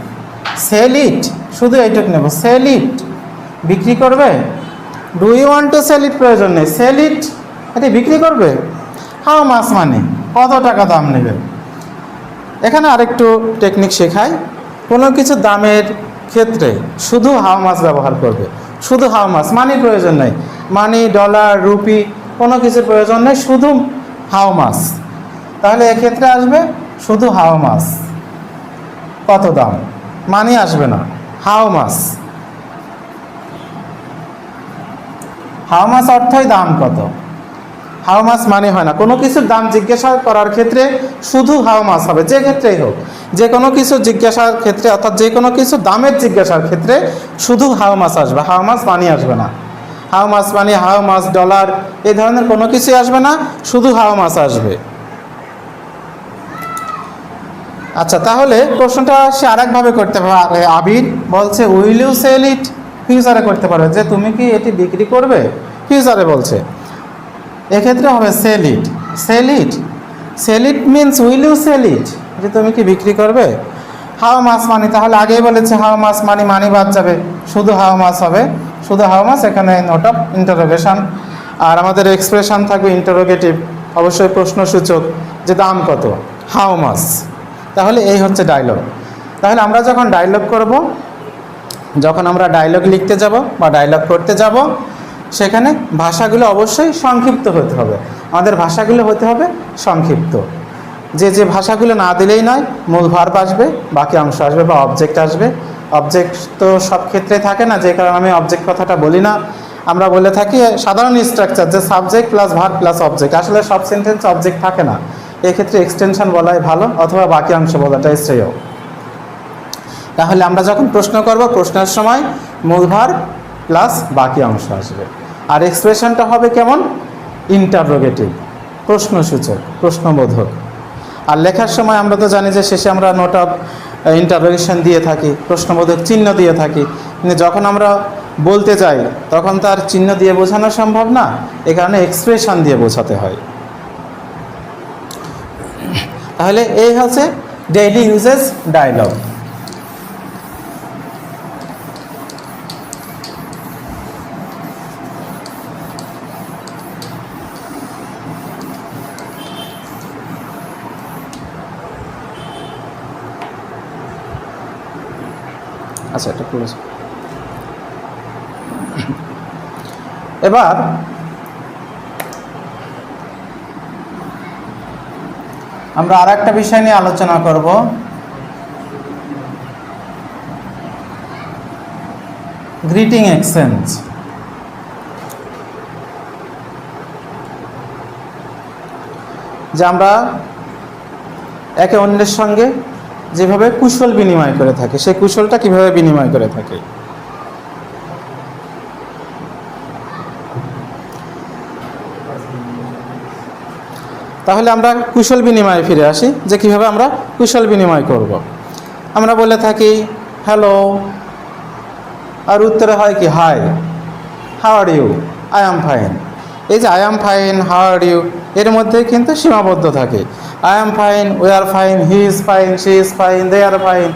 সেল ইট, শুধু এইটুকু নেব, সেল ইট, বিক্রি করবে। Do you want to sell it প্রয়োজন নেই, সেল ইট, এটি বিক্রি করবে। হাউ মাছ মানে, কত টাকা দাম নেবে। এখানে আরেকটু টেকনিক শেখাই, কোনো কিছু দামের ক্ষেত্রে শুধু হাউ মাছ ব্যবহার করবে, শুধু হাউ মাছ, মানির প্রয়োজন নেই, মানি, ডলার, রুপি, কোনো কিছুর প্রয়োজন নেই, শুধু হাউ মাছ। তাহলে এক্ষেত্রে আসবে শুধু হাউ মাছ, কত দাম, মানি আসবে না, হাউ মাছ। হাউ মাছ অর্থই দাম কত, হাউ মাছ মানে হয় না। কোনো কিছুর দাম জিজ্ঞাসা করার ক্ষেত্রে শুধু হাউ মাছ হবে, যে ক্ষেত্রেই হোক, যে কোনো কিছু জিজ্ঞাসার ক্ষেত্রে, অর্থাৎ যে কোনো কিছু দামের জিজ্ঞাসার ক্ষেত্রে শুধু হাউ মাছ আসবে, হাউ মাছ মানি আসবে না। How much money, how much dollar, এই ধরনের কোনো কিছুই আসবে না, শুধু হাউ মাছ আসবে। আচ্ছা, তাহলে প্রশ্নটা সে আরেকভাবে করতে পারে। আবির বলছে, উইল ইউ সেল ইট? ফিউচারে করতে পারবে, যে তুমি কি এটি বিক্রি করবে, ফিউচারে বলছে। এক্ষেত্রে হবে sell it. Sell it, sell it means will you sell it, যে তুমি কি বিক্রি করবে। হাউ মাছ মানি, তাহলে আগেই বলেছে হাউ মাছ মানি, মানি বাদ যাবে, শুধু হাউ মাছ হবে, শুধু হাউ মাছ। এখানে নোট অফ ইন্টারোগেশন। আর আমাদের এক্সপ্রেশন থাকবে ইন্টারোগেটিভ, অবশ্যই প্রশ্নসূচক, যে দাম কত, হাউ মাছ। তাহলে এই হচ্ছে ডায়লগ। তাহলে আমরা যখন ডায়লগ করব, যখন আমরা ডায়লগ লিখতে যাব বা ডায়লগ করতে যাব, সেখানে ভাষাগুলো অবশ্যই সংক্ষিপ্ত হতে হবে। আমাদের ভাষাগুলো হতে হবে সংক্ষিপ্ত। যে ভাষাগুলো না দিলেই নয়, মূল ভার্ব আসবে, বাকি অংশ আসবে বা অবজেক্ট আসবে। অবজেক্ট তো সব ক্ষেত্রে থাকে না, যে কারণে আমি অবজেক্ট কথাটা বলি না। আমরা বলে থাকি সাধারণ স্ট্রাকচার, যে subject plus verb plus object. আসলে সব সেন্টেন্স অবজেক্ট থাকে না, এক্ষেত্রে এক্সটেনশন বলাই ভালো, অথবা বাকি অংশ বলাটাই শ্রেয়। তাহলে আমরা যখন প্রশ্ন করব, প্রশ্নের সময় মূল ভার্ব প্লাস বাকি অংশ আসবে। আর এক্সপ্রেশনটা হবে কেমন, ইন্টারোগেটিভ, প্রশ্নসূচক, প্রশ্নবোধক। আর লেখার সময় আমরা তো জানি যে শেষে আমরা নোট অফ ইন্টারোগেশন দিয়ে থাকি, প্রশ্নবোধক চিহ্ন দিয়ে থাকি। কিন্তু যখন আমরা বলতে যাই, তখন তার চিহ্ন দিয়ে বোঝানো সম্ভব না, এ কারণে এক্সপ্রেশন দিয়ে বোঝাতে হয়। তাহলে এই হচ্ছে ডেইলি ইউজেস ডায়লগ। আচ্ছা, এটা পুরো। এবার আমরা আর একটা বিষয় নিয়ে আলোচনা করব, গ্রিটিং এক্সচেঞ্জ। যে আমরা একে অন্যের সঙ্গে যেভাবে কুশল বিনিময় করে থাকি, সেই কুশলটা কিভাবে বিনিময় করে থাকি। তাহলে আমরা কুশল বিনিময়ে ফিরে আসি, যে কিভাবে আমরা কুশল বিনিময় করব। আমরা বলে থাকি হ্যালো, আর উত্তরে হয় কি hi, how are you, I am fine. এই যে I am fine, how are you, এর মধ্যে কিন্তু সীমাবদ্ধ থাকে। I am fine, we are fine, he is fine, she is fine, they are fine,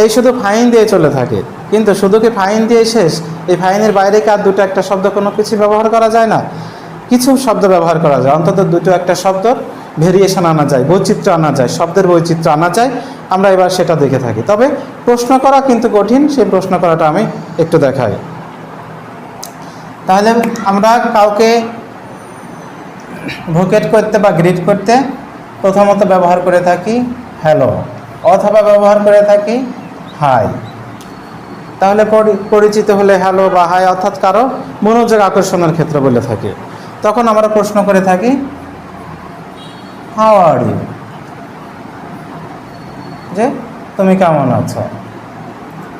এই শুধু ফাইন দিয়ে চলে থাকে। কিন্তু শুধু কি ফাইন দিয়ে শেষ? এই ফাইনের বাইরে কি আর দুটো একটা শব্দ কোনো কিছু ব্যবহার করা যায় না? কিছু শব্দ ব্যবহার করা যায়, অন্তত দুটো একটা শব্দ ভেরিয়েশন আনা যায়, বৈচিত্র্য আনা যায়, শব্দের বৈচিত্র্য আনা যায়। আমরা এবার সেটা দেখে থাকি। তবে প্রশ্ন করা কিন্তু কঠিন, সেই প্রশ্ন করাটা আমি একটু দেখাই। তাহলে আমরা কাউকে ভোকেট করতে বা গ্রিট করতে প্রথমত ব্যবহার করে থাকি হ্যালো, অথবা ব্যবহার করে থাকি হাই। তাহলে পরিচিত হলে হ্যালো বা হাই, অর্থাৎ কারো মনোযোগ আকর্ষণের ক্ষেত্রে বলে থাকি। তখন আমরা প্রশ্ন করে থাকি হাউ আর ইউ, যে তুমি কেমন আছো,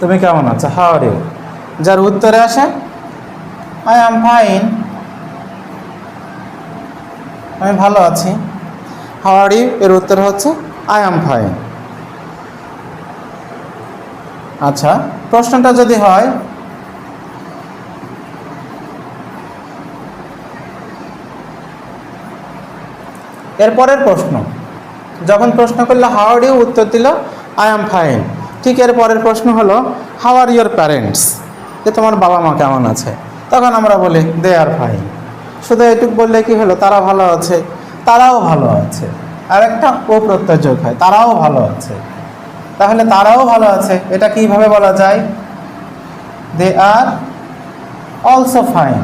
তুমি কেমন আছো, হাউ আর ইউ। যার উত্তরে আসে আই অ্যাম ফাইন, আমি ভালো আছি। হাউ আর ইউ এর উত্তর হচ্ছে আই অ্যাম ফাইন। আচ্ছা, প্রশ্নটা যদি হয় এরপরের প্রশ্ন, যখন প্রশ্ন করলে হাউ আর ইউ উত্তর দিল আই অ্যাম ফাইন, ঠিক এর পরের প্রশ্ন হলো হাউ আর ইউর প্যারেন্টস, যে তোমার বাবা মা কেমন আছে, তখন আমরা বলি দে আর ফাইন। শুধু এটুকু বললে কি হলো, তারা ভালো আছে, তারাও ভালো আছে। আর একটা ও প্রত্যয় যোগ হয়, তারাও ভালো আছে। তাহলে তারাও ভালো আছে এটা কিভাবে বলা যায়, দে আর অলসো ফাইন,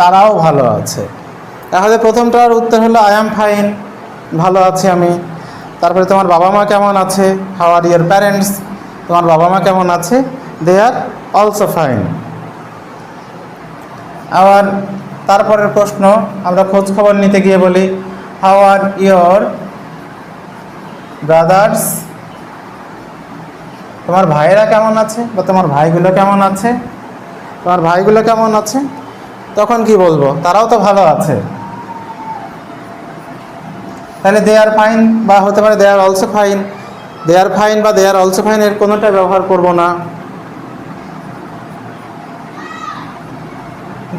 তারাও ভালো আছে। তাহলে প্রথমটার উত্তর হলো আই অ্যাম ফাইন, ভালো আছি আমি। তারপরে তোমার বাবা মা কেমন আছে, হাউ আর ইউর প্যারেন্টস, তোমার বাবা মা কেমন আছে, দে আর অলসো ফাইন। আবার তারপরের প্রশ্ন আমরা খোঁজ খবর নিতে গিয়ে বলি হাউ আর ইউর ব্রাদার্স, তোমার ভাইয়েরা কেমন আছে বা তোমার ভাইগুলো কেমন আছে, তোমার ভাইগুলো কেমন আছে, তখন কি বলবো, তারাও তো ভালো আছে। তাহলে দে আর ফাইন বা হতে পারে they are also fine. They are fine বা দে আর অলসো ফাইন এর কোনোটা ব্যবহার করব না।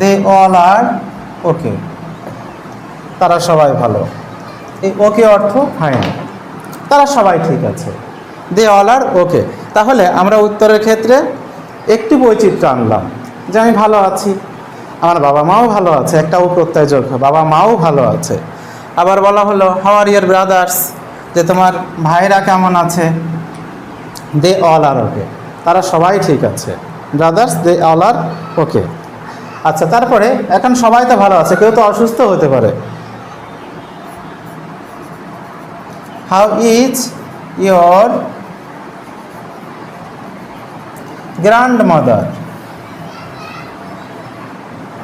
দে অল আর ওকে, তারা সবাই ভালো। এই ওকে অর্থ ফাইন, তারা সবাই ঠিক আছে। দে অল আর ওকে। তাহলে আমরা উত্তরের ক্ষেত্রে একটি বৈচিত্র্য আনলাম যে আমি ভালো আছি, আমার বাবা মাও ভালো আছে, একটা ও প্রত্যয় যোগ, বাবা মাও ভালো আছে। আবার বলা হলো হাউ আর ইউর ব্রাদার্স, যে তোমার ভাইরা কেমন আছে, দে অল আর ওকে, তারা সবাই ঠিক আছে। ব্রাদার্স দে অল আর ওকে। আচ্ছা, তারপরে এখন সবাই তো ভালো আছে, কেউ তো অসুস্থ হতে পারে। হাউ ইজ ইয়োর গ্র্যান্ডমাদার,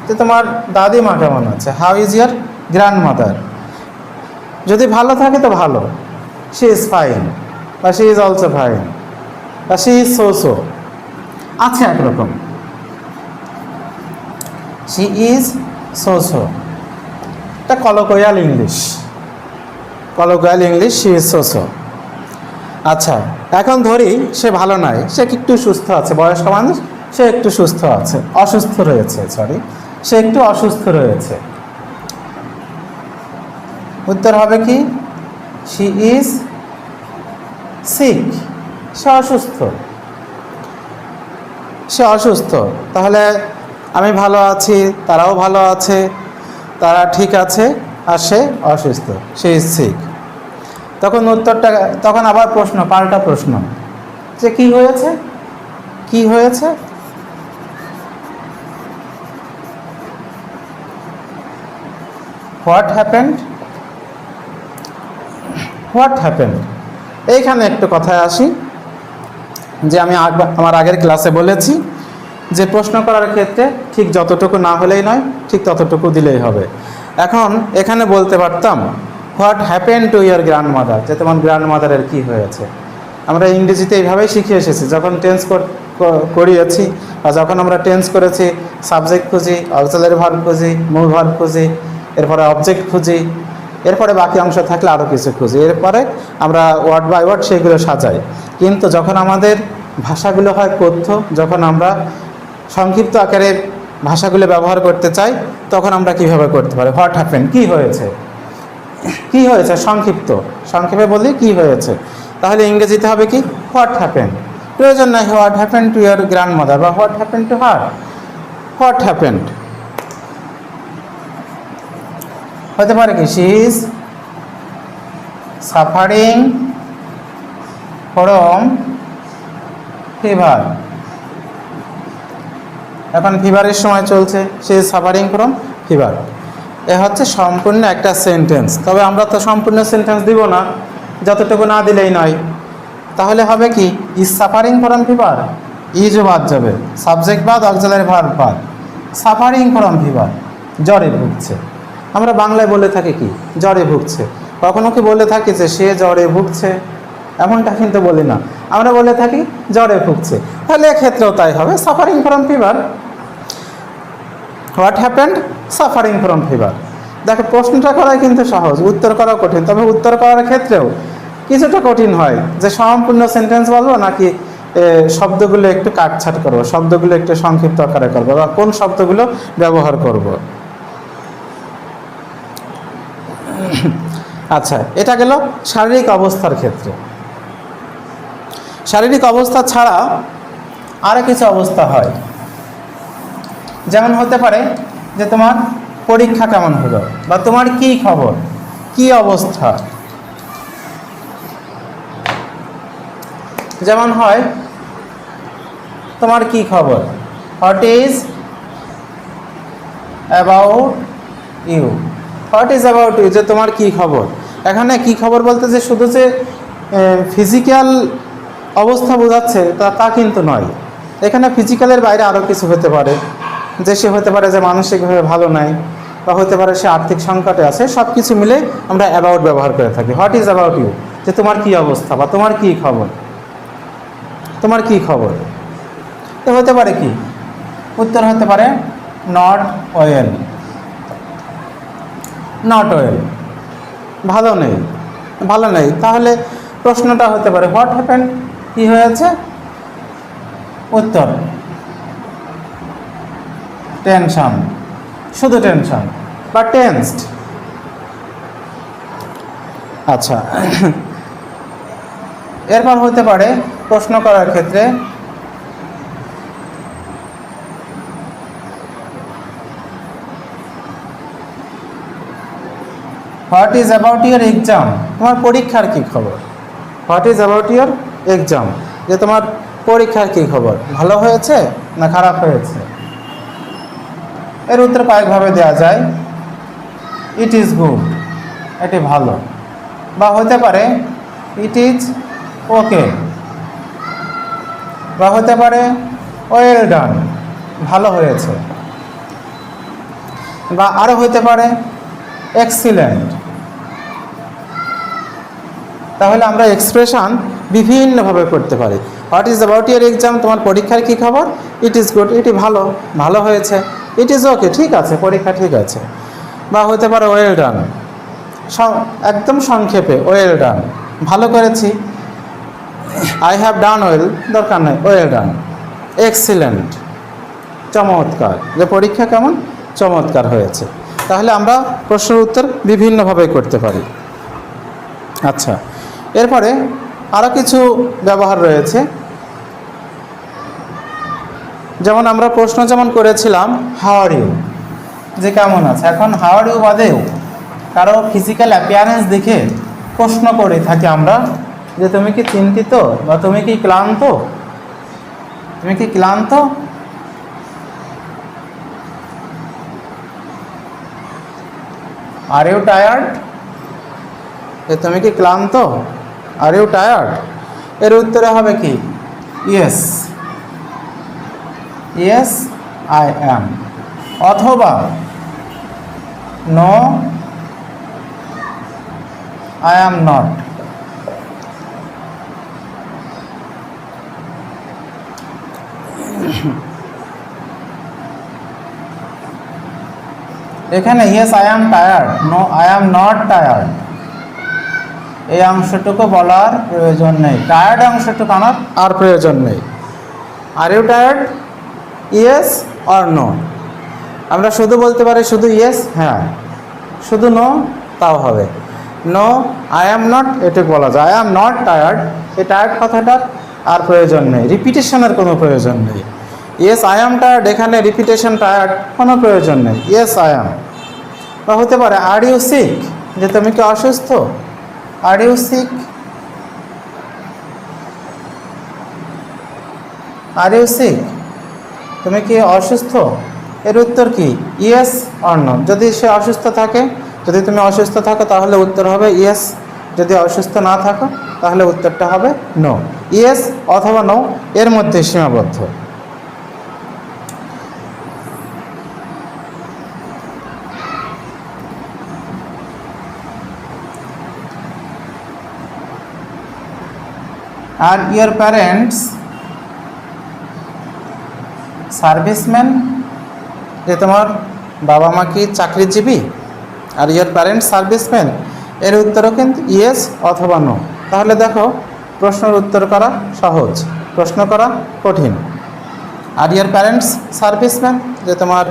তো তোমার দাদিমা কেমন আছে, হাউ ইজ ইয়ার গ্র্যান্ডমাদার। যদি ভালো থাকে তো ভালো, শি ইজ ফাইন বা শি ইজ অলসো ফাইন বা শি ইজ সো সো, আছে একরকম। শি ইজ সো সো, এটা colloquial English, colloquial English, she is so so. আচ্ছা, এখন ধরি সে ভালো নয়, সে একটু সুস্থ আছে, বয়স্ক মানুষ, সে একটু সুস্থ আছে, অসুস্থ রয়েছে, সে একটু অসুস্থ রয়েছে। উত্তর হবে কি, শি ইজ সিক, সে অসুস্থ, সে অসুস্থ। তাহলে আমি ভালো আছি, তারাও ভালো আছে, তারা ঠিক আছে, আর সে অসুস্থ, সে ইজ সিক। তখন উত্তরটা, তখন আবার প্রশ্ন, পাল্টা প্রশ্ন, যে কি হয়েছে, কি হয়েছে। What happened, what happened. এইখানে একটু কথায় আসি, যে আমি আমার আগের ক্লাসে বলেছি যে প্রশ্ন করার ক্ষেত্রে ঠিক যতটুকু না হলেই নয়, ঠিক ততটুকু দিলেই হবে। এখন এখানে বলতে পারতাম what happen to your grandmother, যে তোমার গ্র্যান্ডমাদারের কী হয়েছে। আমরা ইংরেজিতে এইভাবেই শিখে এসেছি, যখন টেন্স করিয়েছি বা যখন আমরা টেন্স করেছি, সাবজেক্ট খুঁজি, অক্সিলারি ভার্ব খুঁজি, মূল ভার্ব খুঁজি, এরপরে অবজেক্ট খুঁজি, এরপরে বাকি অংশ থাকলে আরও কিছু খুঁজি, এরপরে আমরা ওয়ার্ড বাই ওয়ার্ড সেইগুলো সাজাই। কিন্তু যখন আমাদের ভাষাগুলো হয় কথ্য, যখন আমরা সংক্ষিপ্ত আকারের ভাষাগুলো ব্যবহার করতে চাই, তখন আমরা কিভাবে করতে পারি, হোয়াট হ্যাপেন, কী হয়েছে, কী হয়েছে, সংক্ষিপ্ত, সংক্ষেপে বলি কী হয়েছে। তাহলে ইংরেজিতে হবে কি, হোয়াট হ্যাপেন। প্রয়োজন নাই what happen to your grandmother বা what happen to her, what happened. হতে পারে কি, she is suffering from fever, এখন ফিভারের সময় চলছে, she is suffering from fever. এ হচ্ছে সম্পূর্ণ একটা সেন্টেন্স। তবে আমরা তো সম্পূর্ণ সেন্টেন্স দিব না, যতটুকু না দিলেই নয়। তাহলে হবে কি, ইজ সাফারিং ফ্রম ফিভার, ইজও বাদ যাবে, সাবজেক্ট বাদ, অক্সিলারি ভার্ব বাদ, সাফারিং ফ্রম ফিভার, জ্বরে ভুগছে। আমরা বাংলায় বলে থাকি কি, জ্বরে ভুগছে। কখনো কি বলে থাকি যে সে জ্বরে ভুগছে, এমনটা কিন্তু বলি না, আমরা বলে থাকি জ্বরে ভুগছে। তাহলে এক্ষেত্রেও তাই হবে, suffering from fever, what happened, suffering from fever. দেখো প্রশ্নটা করাই কিন্তু সহজ, উত্তর করাও কঠিন। তবে উত্তর করার ক্ষেত্রেও কিছুটা কঠিন হয়, যে সম্পূর্ণ সেন্টেন্স বলবো নাকি শব্দগুলো একটু কাটছাট করবো, শব্দগুলো একটু সংক্ষিপ্ত আকারে করবো, বা কোন শব্দগুলো ব্যবহার করব। আচ্ছা, এটা গেল শারীরিক অবস্থার ক্ষেত্রে। শারীরিক অবস্থা ছাড়া আরও কিছু অবস্থা হয়, যেমন হতে পারে যে তোমার পরীক্ষা কেমন হলো, বা তোমার কি খবর, কি অবস্থা। যেমন হয় তোমার কি খবর, what is about you, what is about you, যে তোমার কি খবর। এখানে কি খবর বলতে যে শুধু যে ফিজিক্যাল অবস্থা বোঝাচ্ছে তা কিন্তু নয়। এখানে ফিজিক্যালের বাইরে আরও কিছু হতে পারে, যে সে হতে পারে যে মানসিকভাবে ভালো নাই, বা হতে পারে সে আর্থিক সংকটে আছে। সব কিছু মিলে আমরা অ্যাবাউট ব্যবহার করে থাকি। হোয়াট ইজ অ্যাবাউট ইউ, যে তোমার কি অবস্থা, বা তোমার কি খবর, তোমার কি খবর। তো হতে পারে কি, উত্তর হতে পারে নট ওয়েল, নট ওয়েল, ভালো নেই, ভালো নেই। তাহলে প্রশ্নটা হতে পারে হোয়াট হ্যাপেন্ড, কি হয়েছে। উত্তর টেনশন, শুধু টেনশন বা টেন্সড। আচ্ছা, এরপর হতে পারে প্রশ্ন করার ক্ষেত্রে what is about your exam, তোমার পরীক্ষার কি খবর। What is about your exam, যে তোমার পরীক্ষার কি খবর, ভালো হয়েছে না খারাপ হয়েছে। এর উত্তর কয়েকভাবে দেওয়া যায়। ইট ইজ গুড, এটি ভালো, বা হতে পারে ইট ইজ ওকে, বা হতে পারে ওয়েল ডান, ভালো হয়েছে, বা আরও হতে পারে এক্সিলেন্ট। তাহলে আমরা এক্সপ্রেশন বিভিন্নভাবে করতে পারি। What is about your exam, তোমার পরীক্ষার কী খবর। ইট ইজ গুড, এটি ভালো, ভালো হয়েছে। ইট ইজ ওকে, ঠিক আছে, পরীক্ষা ঠিক আছে। বা হতে পারে ওয়েল ডান, একদম সংক্ষেপে ওয়েল ডান, ভালো করেছি। আই হ্যাভ ডান ওয়েল, দরকার নেই, ওয়েল ডান। এক্সিলেন্ট, চমৎকার, যে পরীক্ষা কেমন, চমৎকার হয়েছে। তাহলে আমরা প্রশ্নের উত্তর বিভিন্নভাবে করতে পারি। আচ্ছা, এরপরে আরও কিছু ব্যবহার রয়েছে। যেমন আমরা প্রশ্ন যেমন করেছিলাম হাউ আর ইউ, যে কেমন আছে। এখন হাউ আর ইউ বাদেও কারো ফিজিক্যাল অ্যাপিয়ারেন্স দেখে প্রশ্ন করে থাকি আমরা, যে তুমি কি চিন্তিত, বা তুমি কি ক্লান্ত, তুমি কি ক্লান্ত। আর ইউ টায়ার্ড, যে তুমি কি ক্লান্ত। আর ইউ টায়ার্ড, এর উত্তরে হবে কি ইয়েস, ইয়েস আই অ্যাম, অথবা নো আই অ্যাম নট। এখানে yes I am tired, no I am not tired, এই অংশটুকু বলার প্রয়োজন নেই। টায়ার্ড অংশটুকু আমার আর প্রয়োজন নেই। Are you tired, yes or no. আমরা শুধু বলতে পারি শুধু ইয়েস, হ্যাঁ, শুধু নো, তাও হবে। নো আই অ্যাম নট, এটুকু বলা যায়। আই অ্যাম নট টায়ার্ড, এই টায়ার্ড কথাটার আর প্রয়োজন নেই, রিপিটেশনের কোনো প্রয়োজন নেই। ইয়েস আই অ্যাম টায়ার্ড, এখানে রিপিটেশন টায়ার্ড কোনো প্রয়োজন নেই, ইয়েস আই অ্যাম। বা হতে পারে আর ইউ সিক, যে তুমি কি অসুস্থ। Are you sick, are you sick, তুমি কি অসুস্থ। এর উত্তর কি ইয়েস অর নো। যদি সে অসুস্থ থাকে, যদি তুমি অসুস্থ থাকো তাহলে উত্তর হবে ইয়েস, যদি অসুস্থ না থাকো তাহলে উত্তরটা হবে নো। ইয়েস অথবা নো এর মধ্যে সীমাবদ্ধ। আর ইয়োর প্যারেন্টস সার্ভিসম্যান, যে তোমার বাবা মা কি চাকরিজীবী। আর ইয়ার প্যারেন্টস সার্ভিসম্যান, এর উত্তরও কিন্তু ইয়েস অথবা নো। তাহলে দেখো প্রশ্নের উত্তর করা সহজ, প্রশ্ন করা কঠিন। আর ইয়ার প্যারেন্টস সার্ভিসম্যান, যে তোমার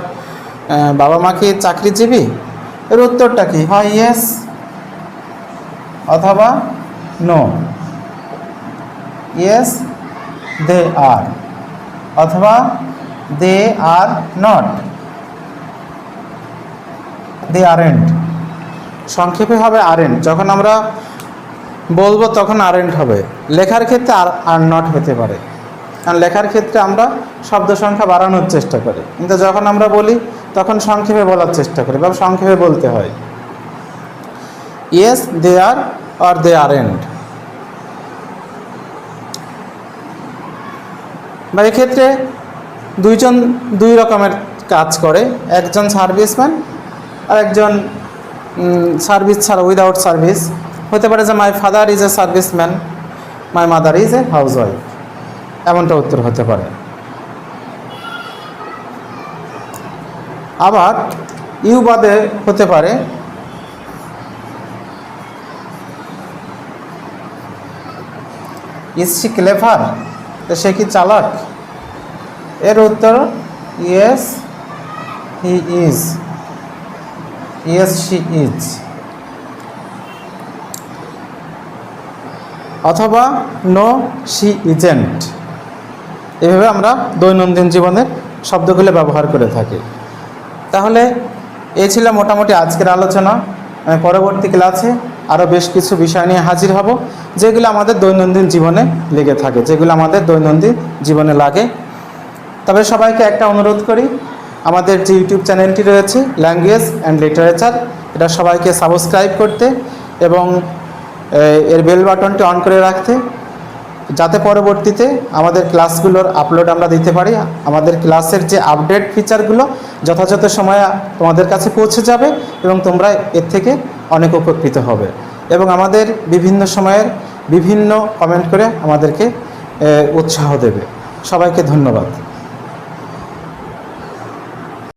বাবা মা কি চাকরিজীবী, এর উত্তরটা কি হয় ইয়েস অথবা নো। ইয়েস দে আর, অথবা দে আর নট, দে আরেন্ট। সংক্ষেপে হবে আরেন্ট, যখন আমরা বলবো তখন আরেন্ট হবে। লেখার ক্ষেত্রে আর নট হতে পারে, কারণ লেখার ক্ষেত্রে আমরা শব্দ সংখ্যা বাড়ানোর চেষ্টা করি, কিন্তু যখন আমরা বলি তখন সংক্ষেপে বলার চেষ্টা করি বা সংক্ষেপে বলতে হয়। Yes they are or they aren't. বা এক্ষেত্রে দুইজন দুই রকমের কাজ করে, একজন সার্ভিসম্যান আর একজন সার্ভিস ছাড়া উইদাউট সার্ভিস। হতে পারে যে my father is a serviceman, my mother is a house wife, এমনটা উত্তর হতে পারে। আবার ইউ বাদে হতে পারে ইজ শি ক্লেভার, সে কি চালাক, এর উত্তর yes he is, yes she is. অথবা নো শি ইজেন্ট। এভাবে আমরা দৈনন্দিন জীবনের শব্দগুলো ব্যবহার করে থাকি। তাহলে এই ছিল মোটামুটি আজকের আলোচনা। আমি পরবর্তী ক্লাসে আরও বেশ কিছু বিষয় নিয়ে হাজির হব, যেগুলো আমাদের দৈনন্দিন জীবনে লেগে থাকে, যেগুলো আমাদের দৈনন্দিন জীবনে লাগে। তবে সবাইকে একটা অনুরোধ করি, আমাদের যে ইউটিউব চ্যানেলটি রয়েছে ল্যাঙ্গুয়েজ অ্যান্ড লিটারেচার, এটা সবাইকে সাবস্ক্রাইব করতে এবং এর বেল বাটনটি অন করে রাখতে, যাতে পরবর্তীতে আমাদের ক্লাসগুলোর আপলোড আমরা দিতে পারি। আমাদের ক্লাসের যে আপডেট ফিচারগুলো যথাযথ সময়ে তোমাদের কাছে পৌঁছে যাবে এবং তোমরা এর থেকে অনেক উপকৃত হবে এবং আমাদের বিভিন্ন সময়ের বিভিন্ন কমেন্ট করে আমাদেরকে উৎসাহ দেবে। সবাইকে ধন্যবাদ।